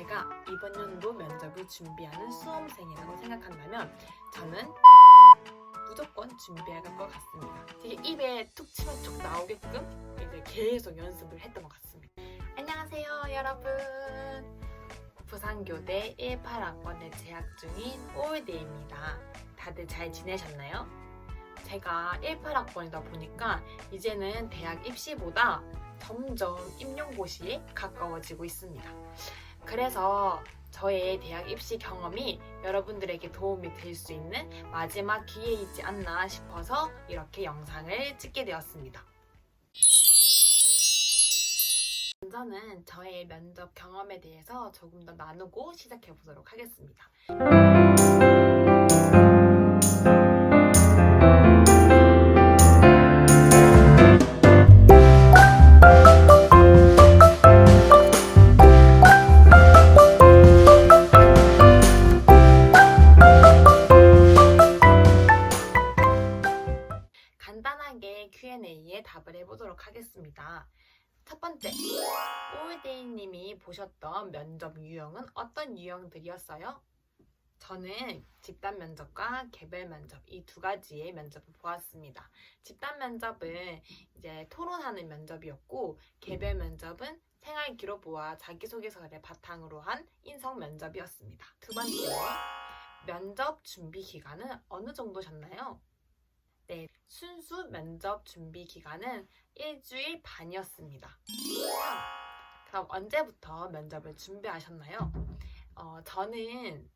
제가 이번 연도 면접을 준비하는 수험생이라고 생각한다면 저는 무조건 준비해야 할 것 같습니다. 되게 입에 툭 치면 툭 나오게끔 이제 계속 연습을 했던 것 같습니다. 안녕하세요 여러분. 부산교대 18학번에 재학 중인 올데이입니다. 다들 잘 지내셨나요? 제가 18학번이다 보니까 이제는 대학 입시보다 점점 임용고시에 가까워지고 있습니다. 그래서 저의 대학 입시 경험이 여러분들에게 도움이 될 수 있는 마지막 기회이지 않나 싶어서 이렇게 영상을 찍게 되었습니다. 먼저는 저의 면접 경험에 대해서 조금 더 나누고 시작해 보도록 하겠습니다. 간단하게 Q&A에 답을 해보도록 하겠습니다. 첫 번째, 올데이님이 보셨던 면접 유형은 어떤 유형들이었어요? 저는 집단 면접과 개별 면접 이 두 가지의 면접을 보았습니다. 집단 면접은 이제 토론하는 면접이었고 개별 면접은 생활 기록부와 자기소개서를 바탕으로 한 인성 면접이었습니다. 두 번째, 면접 준비 기간은 어느 정도셨나요? 네, 순수 면접 준비 기간은 일주일 반이었습니다. 그럼 언제부터 면접을 준비하셨나요? 저는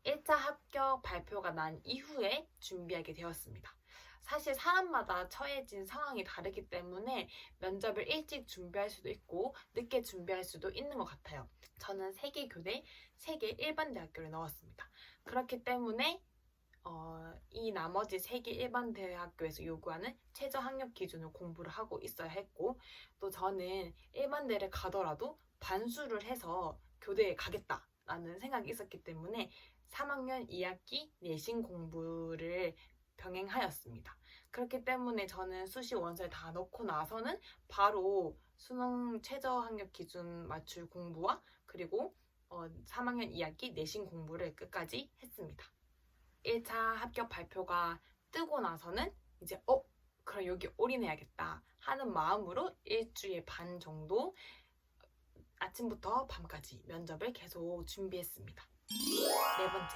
1차 합격 발표가 난 이후에 준비하게 되었습니다. 사실 사람마다 처해진 상황이 다르기 때문에 면접을 일찍 준비할 수도 있고 늦게 준비할 수도 있는 것 같아요. 저는 세계교대, 세계 일반 대학교를 넣었습니다. 그렇기 때문에 이 나머지 세계 일반 대학교에서 요구하는 최저 학력 기준을 공부를 하고 있어야 했고, 또 저는 일반대를 가더라도 반수를 해서 교대에 가겠다라는 생각이 있었기 때문에 3학년 2학기 내신 공부를 병행하였습니다. 그렇기 때문에 저는 수시 원서를 다 넣고 나서는 바로 수능 최저 학력 기준 맞출 공부와 그리고 3학년 2학기 내신 공부를 끝까지 했습니다. 1차 합격 발표가 뜨고 나서는 이제 그럼 여기 올인해야겠다 하는 마음으로 일주일 반 정도 아침부터 밤까지 면접을 계속 준비했습니다. 네 번째,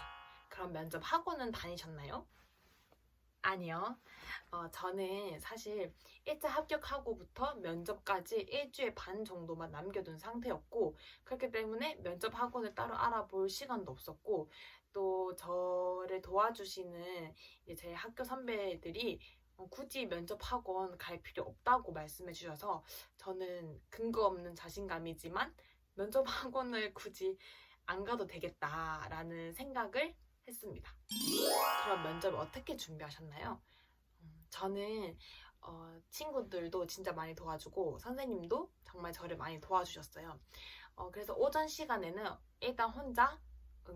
그럼 면접 학원은 다니셨나요? 아니요. 저는 사실 1차 합격하고부터 면접까지 일주일 반 정도만 남겨둔 상태였고, 그렇기 때문에 면접 학원을 따로 알아볼 시간도 없었고, 또 저를 도와주시는 제 학교 선배들이 굳이 면접 학원 갈 필요 없다고 말씀해 주셔서 저는 근거 없는 자신감이지만 면접 학원을 굳이 안 가도 되겠다라는 생각을 했습니다. 그럼 면접을 어떻게 준비하셨나요? 저는 친구들도 진짜 많이 도와주고 선생님도 정말 저를 많이 도와주셨어요. 그래서 오전 시간에는 일단 혼자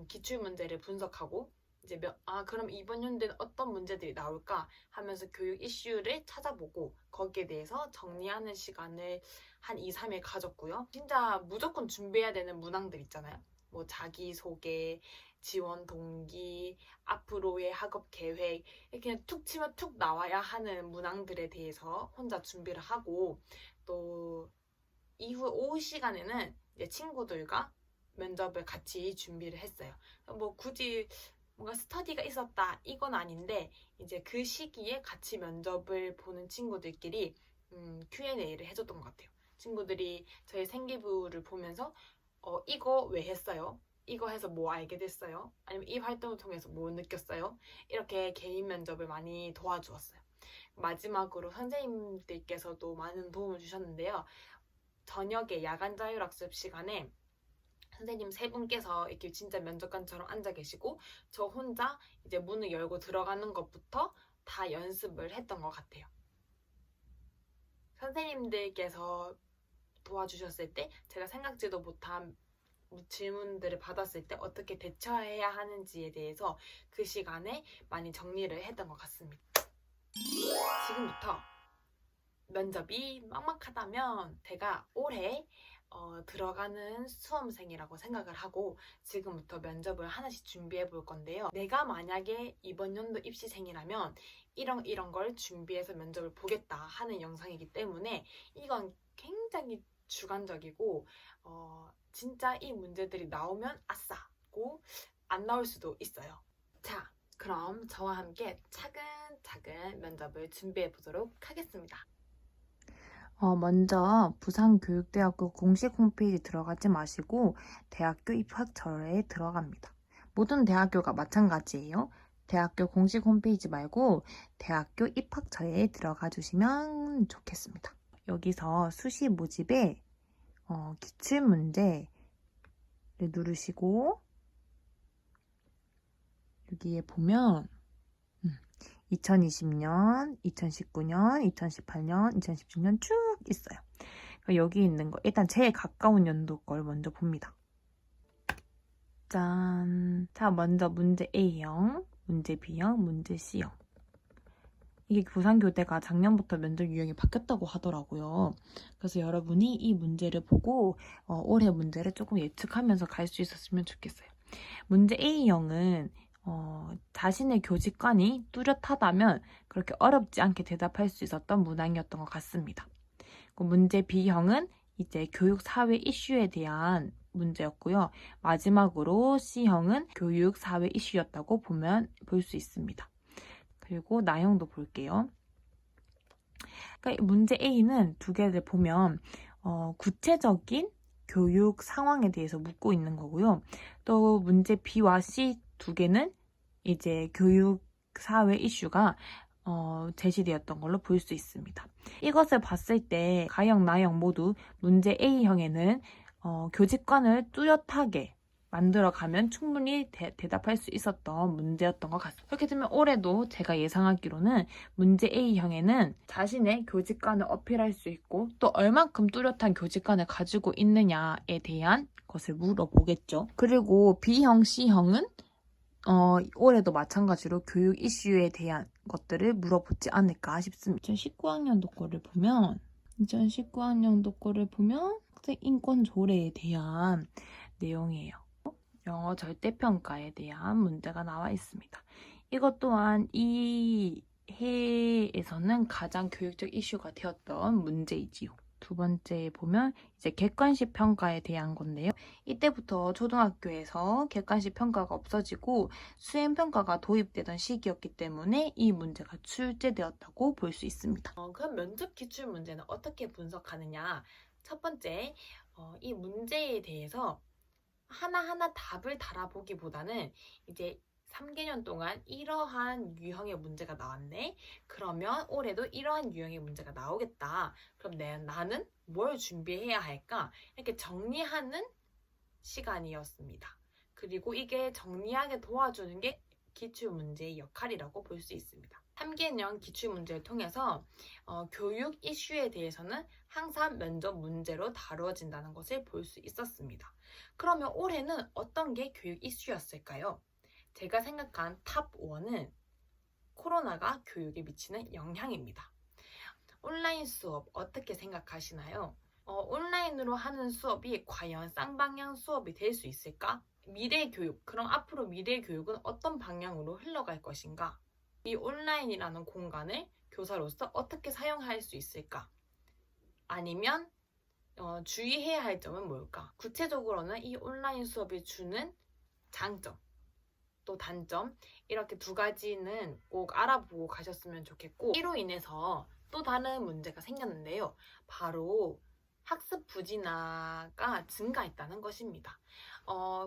기출문제를 분석하고 이제 그럼 이번 연도에는 어떤 문제들이 나올까 하면서 교육 이슈를 찾아보고 거기에 대해서 정리하는 시간을 한 2, 3일 가졌고요. 진짜 무조건 준비해야 되는 문항들 있잖아요. 뭐 자기소개, 지원 동기, 앞으로의 학업 계획 이렇게 그냥 툭 치면 툭 나와야 하는 문항들에 대해서 혼자 준비를 하고, 또 이후 오후 시간에는 이제 친구들과 면접을 같이 준비를 했어요. 뭐 굳이 뭔가 스터디가 있었다 이건 아닌데 이제 그 시기에 같이 면접을 보는 친구들끼리 Q&A를 해줬던 것 같아요. 친구들이 저희 생기부를 보면서 이거 왜 했어요? 이거 해서 뭐 알게 됐어요? 아니면 이 활동을 통해서 뭐 느꼈어요? 이렇게 개인 면접을 많이 도와주었어요. 마지막으로 선생님들께서도 많은 도움을 주셨는데요. 저녁에 야간 자율학습 시간에 선생님 세 분께서 이렇게 진짜 면접관처럼 앉아 계시고 저 혼자 이제 문을 열고 들어가는 것부터 다 연습을 했던 것 같아요. 선생님들께서 도와주셨을 때 제가 생각지도 못한 질문들을 받았을 때 어떻게 대처해야 하는지에 대해서 그 시간에 많이 정리를 했던 것 같습니다. 지금부터 면접이 막막하다면 제가 올해 들어가는 수험생이라고 생각을 하고 지금부터 면접을 하나씩 준비해 볼 건데요. 내가 만약에 이번 연도 입시생이라면 이런 걸 준비해서 면접을 보겠다 하는 영상이기 때문에 이건 굉장히 주관적이고 진짜 이 문제들이 나오면 아싸고 안 나올 수도 있어요. 자, 그럼 저와 함께 차근차근 면접을 준비해 보도록 하겠습니다. 먼저 부산교육대학교 공식 홈페이지 들어가지 마시고 대학교 입학처에 들어갑니다. 모든 대학교가 마찬가지예요. 대학교 공식 홈페이지 말고 대학교 입학처에 들어가 주시면 좋겠습니다. 여기서 수시 모집에 기출문제를 누르시고 여기에 보면 2020년, 2019년, 2018년, 2017년 쭉 있어요. 여기 있는 거 일단 제일 가까운 연도 걸 먼저 봅니다. 짠! 자, 먼저 문제 A형, 문제 B형, 문제 C형. 이게 부산교대가 작년부터 면접 유형이 바뀌었다고 하더라고요. 그래서 여러분이 이 문제를 보고 올해 문제를 조금 예측하면서 갈 수 있었으면 좋겠어요. 문제 A형은 자신의 교직관이 뚜렷하다면 그렇게 어렵지 않게 대답할 수 있었던 문항이었던 것 같습니다. 문제 B형은 이제 교육 사회 이슈에 대한 문제였고요. 마지막으로 C형은 교육 사회 이슈였다고 볼 수 있습니다. 그리고 나형도 볼게요. 그러니까 문제 A는 두 개를 보면 구체적인 교육 상황에 대해서 묻고 있는 거고요. 또 문제 B와 C 두 개는 이제 교육 사회 이슈가 제시되었던 걸로 볼 수 있습니다. 이것을 봤을 때 가형, 나형 모두 문제 A형에는 교직관을 뚜렷하게 만들어가면 충분히 대답할 수 있었던 문제였던 것 같습니다. 그렇게 되면 올해도 제가 예상하기로는 문제 A형에는 자신의 교직관을 어필할 수 있고 또 얼만큼 뚜렷한 교직관을 가지고 있느냐에 대한 것을 물어보겠죠. 그리고 B형, C형은 올해도 마찬가지로 교육 이슈에 대한 것들을 물어보지 않을까 싶습니다. 2019학년도 거를 보면 학생 인권 조례에 대한 내용이에요. 영어 절대평가에 대한 문제가 나와 있습니다. 이것 또한 이 해에서는 가장 교육적 이슈가 되었던 문제이지요. 두 번째에 보면 이제 객관식 평가에 대한 건데요. 이때부터 초등학교에서 객관식 평가가 없어지고 수행 평가가 도입되던 시기였기 때문에 이 문제가 출제되었다고 볼 수 있습니다. 그럼 면접 기출 문제는 어떻게 분석하느냐? 첫 번째, 이 문제에 대해서 하나하나 답을 달아보기보다는 이제 3개년 동안 이러한 유형의 문제가 나왔네. 그러면 올해도 이러한 유형의 문제가 나오겠다. 그럼 나는 뭘 준비해야 할까? 이렇게 정리하는 시간이었습니다. 그리고 이게 정리하게 도와주는 게 기출문제의 역할이라고 볼 수 있습니다. 3개년 기출문제를 통해서 교육 이슈에 대해서는 항상 면접 문제로 다루어진다는 것을 볼 수 있었습니다. 그러면 올해는 어떤 게 교육 이슈였을까요? 제가 생각한 탑 1은 코로나가 교육에 미치는 영향입니다. 온라인 수업 어떻게 생각하시나요? 온라인으로 하는 수업이 과연 쌍방향 수업이 될 수 있을까? 미래 교육, 그럼 앞으로 미래 교육은 어떤 방향으로 흘러갈 것인가? 이 온라인이라는 공간을 교사로서 어떻게 사용할 수 있을까? 아니면 주의해야 할 점은 뭘까? 구체적으로는 이 온라인 수업이 주는 장점, 또 단점, 이렇게 두 가지는 꼭 알아보고 가셨으면 좋겠고, 이로 인해서 또 다른 문제가 생겼는데요. 바로 학습 부진화가 증가했다는 것입니다.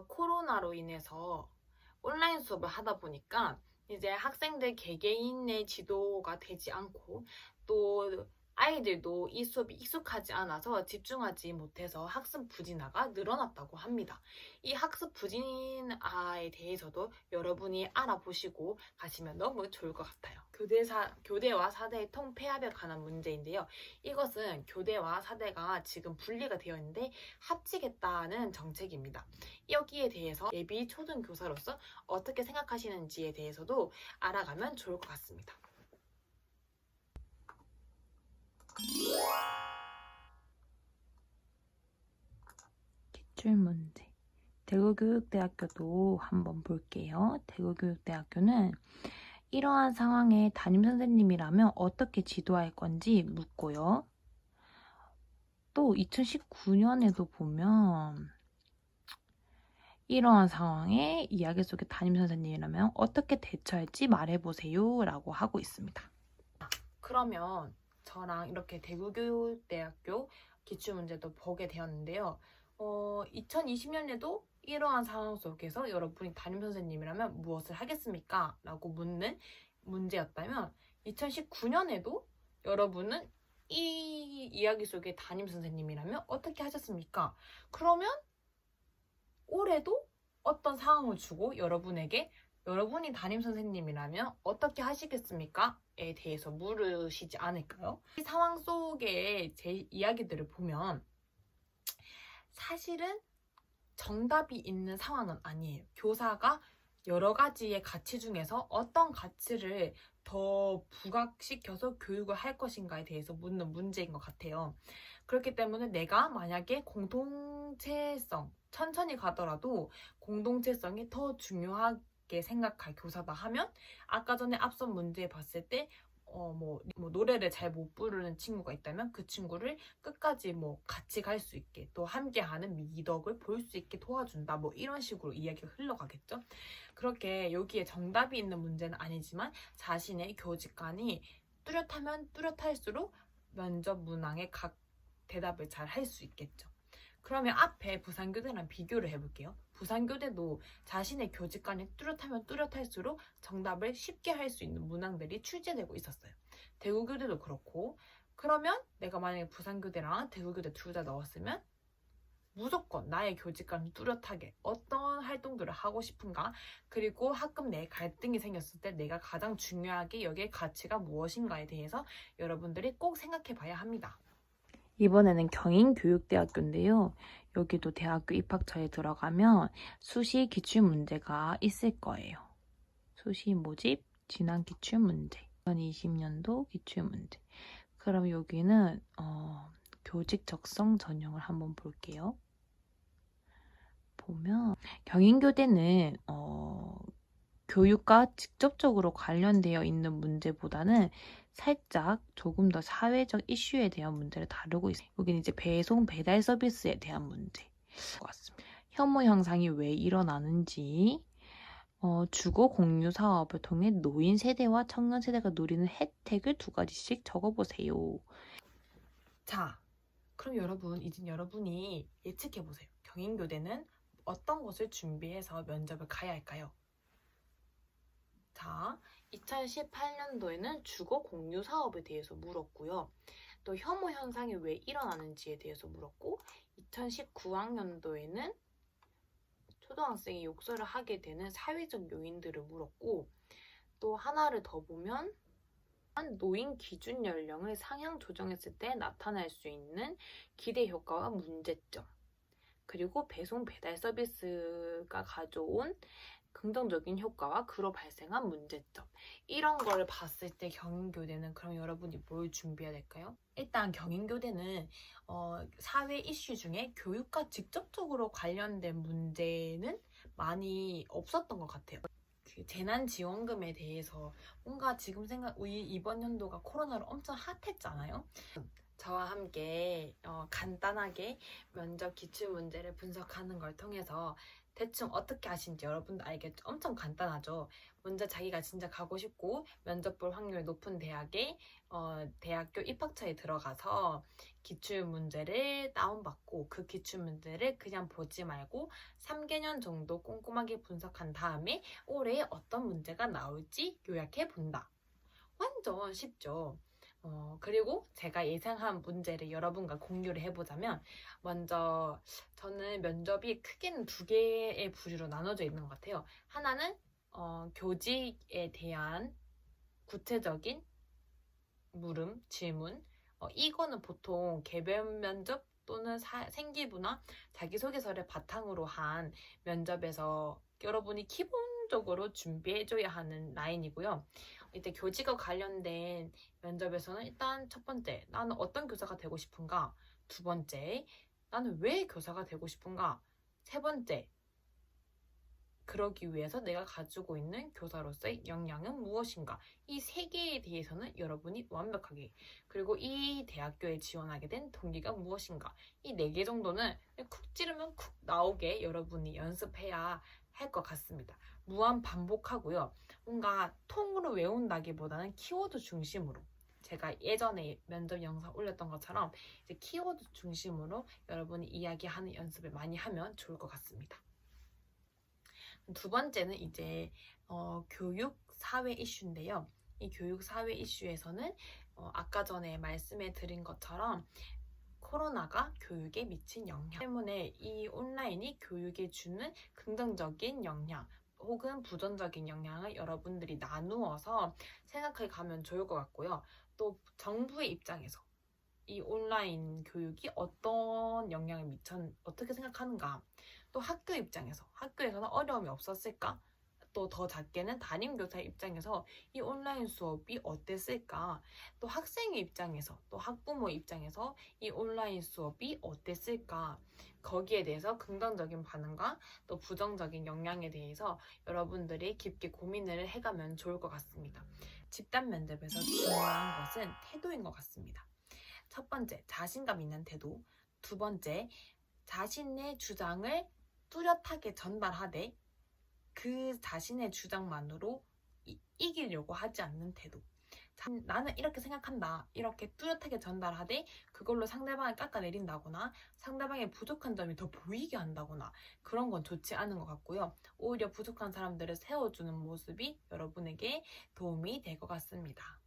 코로나로 인해서 온라인 수업을 하다 보니까 이제 학생들 개개인의 지도가 되지 않고 또 아이들도 이 수업이 익숙하지 않아서 집중하지 못해서 학습 부진화가 늘어났다고 합니다. 이 학습 부진화에 대해서도 여러분이 알아보시고 가시면 너무 좋을 것 같아요. 교대와 사대의 통폐합에 관한 문제인데요. 이것은 교대와 사대가 지금 분리가 되어 있는데 합치겠다는 정책입니다. 여기에 대해서 예비 초등교사로서 어떻게 생각하시는지에 대해서도 알아가면 좋을 것 같습니다. 기출문제. 대구교육대학교도 한번 볼게요. 대구교육대학교는 이러한 상황에 담임선생님이라면 어떻게 지도할 건지 묻고요. 또 2019년에도 보면 이러한 상황에 이야기 속의 담임선생님이라면 어떻게 대처할지 말해보세요 라고 하고 있습니다. 그러면 저랑 이렇게 대구교육대학교 기출문제도 보게 되었는데요. 2020년에도 이러한 상황 속에서 여러분이 담임선생님이라면 무엇을 하겠습니까? 라고 묻는 문제였다면 2019년에도 여러분은 이 이야기 속의 담임선생님이라면 어떻게 하셨습니까? 그러면 올해도 어떤 상황을 주고 여러분이 담임선생님이라면 어떻게 하시겠습니까? 에 대해서 물으시지 않을까요? 이 상황 속의 제 이야기들을 보면 사실은 정답이 있는 상황은 아니에요. 교사가 여러 가지의 가치 중에서 어떤 가치를 더 부각시켜서 교육을 할 것인가에 대해서 묻는 문제인 것 같아요. 그렇기 때문에 내가 만약에 공동체성, 천천히 가더라도 공동체성이 더 중요하게 생각할 교사다 하면 아까 전에 앞선 문제에 봤을 때 노래를 잘 못 부르는 친구가 있다면 그 친구를 끝까지 같이 갈 수 있게 또 함께하는 미덕을 볼 수 있게 도와준다 이런 식으로 이야기가 흘러가겠죠. 그렇게 여기에 정답이 있는 문제는 아니지만 자신의 교직관이 뚜렷하면 뚜렷할수록 면접 문항에 각 대답을 잘 할 수 있겠죠. 그러면 앞에 부산교대랑 비교를 해볼게요. 부산교대도 자신의 교직관이 뚜렷하면 뚜렷할수록 정답을 쉽게 할 수 있는 문항들이 출제되고 있었어요. 대구교대도 그렇고, 그러면 내가 만약에 부산교대랑 대구교대 둘 다 넣었으면 무조건 나의 교직관을 뚜렷하게 어떤 활동들을 하고 싶은가, 그리고 학급 내에 갈등이 생겼을 때 내가 가장 중요하게 여기에 가치가 무엇인가에 대해서 여러분들이 꼭 생각해 봐야 합니다. 이번에는 경인교육대학교인데요. 여기도 대학교 입학처에 들어가면 수시 기출문제가 있을 거예요. 수시 모집 진학 기출문제, 2020년도 기출문제. 그럼 여기는 교직 적성 전형을 한번 볼게요. 보면 경인교대는 교육과 직접적으로 관련되어 있는 문제보다는 살짝 조금 더 사회적 이슈에 대한 문제를 다루고 있어요. 여기는 이제 배송 배달 서비스에 대한 문제 같습니다. 혐오 현상이 왜 일어나는지, 주거 공유 사업을 통해 노인 세대와 청년 세대가 누리는 혜택을 2가지씩 적어보세요. 자, 그럼 이제 여러분이 예측해보세요. 경인교대는 어떤 것을 준비해서 면접을 가야 할까요? 자, 2018년도에는 주거 공유 사업에 대해서 물었고요. 또 혐오 현상이 왜 일어나는지에 대해서 물었고, 2019학년도에는 초등학생이 욕설을 하게 되는 사회적 요인들을 물었고, 또 하나를 더 보면 노인 기준 연령을 상향 조정했을 때 나타날 수 있는 기대 효과와 문제점, 그리고 배송 배달 서비스가 가져온 긍정적인 효과와 그로 발생한 문제점, 이런 거를 봤을 때 경인교대는 그럼 여러분이 뭘 준비해야 될까요? 일단 경인교대는 사회 이슈 중에 교육과 직접적으로 관련된 문제는 많이 없었던 것 같아요. 그 재난지원금에 대해서 뭔가 지금 우리 이번 연도가 코로나로 엄청 핫했잖아요. 저와 함께 간단하게 면접 기출문제를 분석하는 걸 통해서 대충 어떻게 하신지 여러분도 알겠죠? 엄청 간단하죠? 먼저 자기가 진짜 가고 싶고 면접 볼 확률이 높은 대학에 대학교 입학처에 들어가서 기출문제를 다운받고 그 기출문제를 그냥 보지 말고 3개년 정도 꼼꼼하게 분석한 다음에 올해 어떤 문제가 나올지 요약해 본다. 완전 쉽죠? 그리고 제가 예상한 문제를 여러분과 공유를 해보자면, 먼저 저는 면접이 크게는 2개의 부류로 나눠져 있는 것 같아요. 하나는 교직에 대한 구체적인 물음, 질문. 이거는 보통 개별 면접 또는 생기부나 자기소개서를 바탕으로 한 면접에서 여러분이 기본적으로 준비해줘야 하는 라인이고요. 이때 교직과 관련된 면접에서는 일단 첫 번째, 나는 어떤 교사가 되고 싶은가? 두 번째, 나는 왜 교사가 되고 싶은가? 세 번째, 그러기 위해서 내가 가지고 있는 교사로서의 역량은 무엇인가? 이 세 개에 대해서는 여러분이 완벽하게, 그리고 이 대학교에 지원하게 된 동기가 무엇인가? 이 네 개 정도는 쿡 찌르면 쿡 나오게 여러분이 연습해야 할 것 같습니다. 무한 반복하고요. 뭔가 통으로 외운다기보다는 키워드 중심으로, 제가 예전에 면접 영상 올렸던 것처럼 이제 키워드 중심으로 여러분이 이야기하는 연습을 많이 하면 좋을 것 같습니다. 두 번째는 이제 교육 사회 이슈인데요. 이 교육 사회 이슈에서는 아까 전에 말씀해 드린 것처럼 코로나가 교육에 미친 영향 때문에 이 온라인이 교육에 주는 긍정적인 영향 혹은 부정적인 영향을 여러분들이 나누어서 생각해 가면 좋을 것 같고요. 또 정부의 입장에서 이 온라인 교육이 어떤 영향을 어떻게 생각하는가? 또 학교 입장에서, 학교에서는 어려움이 없었을까? 또 더 작게는 담임교사의 입장에서 이 온라인 수업이 어땠을까? 또 학생의 입장에서, 또 학부모의 입장에서 이 온라인 수업이 어땠을까? 거기에 대해서 긍정적인 반응과 또 부정적인 영향에 대해서 여러분들이 깊게 고민을 해가면 좋을 것 같습니다. 집단 면접에서 중요한 것은 태도인 것 같습니다. 첫 번째, 자신감 있는 태도. 두 번째, 자신의 주장을 뚜렷하게 전달하되 그 자신의 주장만으로 이기려고 하지 않는 태도. 나는 이렇게 생각한다. 이렇게 뚜렷하게 전달하되 그걸로 상대방을 깎아내린다거나 상대방의 부족한 점이 더 보이게 한다거나 그런 건 좋지 않은 것 같고요. 오히려 부족한 사람들을 세워주는 모습이 여러분에게 도움이 될 것 같습니다.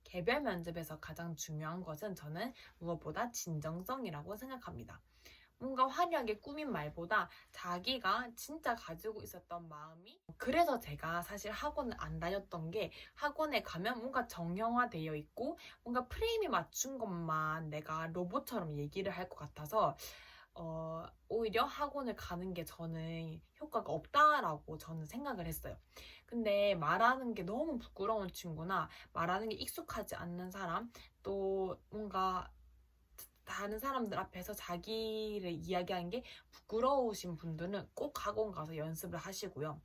개별 면접에서 가장 중요한 것은 저는 무엇보다 진정성이라고 생각합니다. 뭔가 화려하게 꾸민 말보다 자기가 진짜 가지고 있었던 마음이, 그래서 제가 사실 학원을 안 다녔던 게 학원에 가면 뭔가 정형화되어 있고 뭔가 프레임에 맞춘 것만 내가 로봇처럼 얘기를 할 것 같아서 오히려 학원을 가는 게 저는 효과가 없다라고 저는 생각을 했어요. 근데 말하는 게 너무 부끄러운 친구나 말하는 게 익숙하지 않는 사람, 또 뭔가 다른 사람들 앞에서 자기를 이야기하는 게 부끄러우신 분들은 꼭 학원 가서 연습을 하시고요.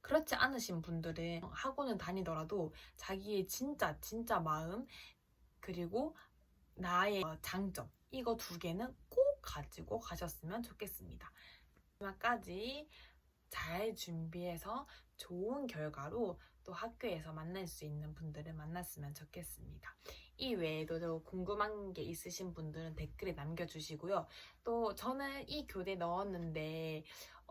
그렇지 않으신 분들은 학원을 다니더라도 자기의 진짜 마음, 그리고 나의 장점, 이거 두 개는 꼭 가지고 가셨으면 좋겠습니다. 마지막까지 잘 준비해서 좋은 결과로 또 학교에서 만날 수 있는 분들을 만났으면 좋겠습니다. 이 외에도 궁금한 게 있으신 분들은 댓글에 남겨주시고요. 또 저는 이 교대 넣었는데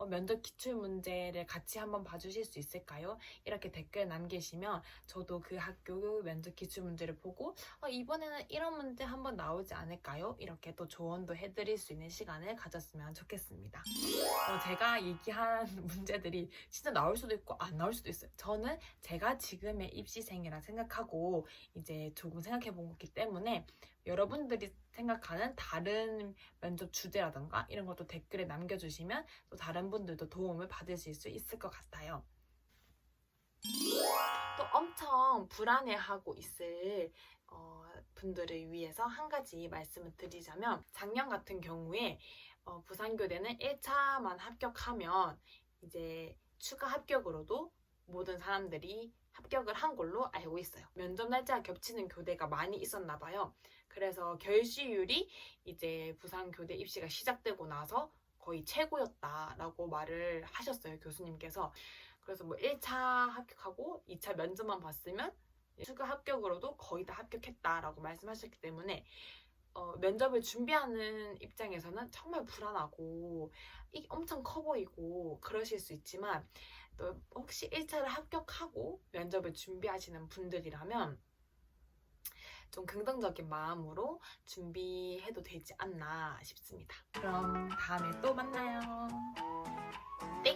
면접 기출문제를 같이 한번 봐주실 수 있을까요? 이렇게 댓글 남기시면 저도 그 학교 면접 기출문제를 보고 이번에는 이런 문제 한번 나오지 않을까요? 이렇게 또 조언도 해드릴 수 있는 시간을 가졌으면 좋겠습니다. 제가 얘기한 문제들이 진짜 나올 수도 있고 안 나올 수도 있어요. 저는 제가 지금의 입시생이라 생각하고 이제 조금 생각해 본 거기 때문에 여러분들이 생각하는 다른 면접 주제라던가 이런 것도 댓글에 남겨주시면 또 다른 분들도 도움을 받으실 수 있을 것 같아요. 또 엄청 불안해하고 있을 분들을 위해서 한 가지 말씀을 드리자면, 작년 같은 경우에 부산교대는 1차만 합격하면 이제 추가 합격으로도 모든 사람들이 합격을 한 걸로 알고 있어요. 면접 날짜가 겹치는 교대가 많이 있었나 봐요. 그래서 결시율이 이제 부산교대 입시가 시작되고 나서 거의 최고였다라고 말을 하셨어요, 교수님께서. 그래서 뭐 1차 합격하고 2차 면접만 봤으면 추가 합격으로도 거의 다 합격했다라고 말씀하셨기 때문에 면접을 준비하는 입장에서는 정말 불안하고 이게 엄청 커 보이고 그러실 수 있지만, 또 혹시 1차를 합격하고 면접을 준비하시는 분들이라면 좀 긍정적인 마음으로 준비해도 되지 않나 싶습니다. 그럼 다음에 또 만나요. 땡!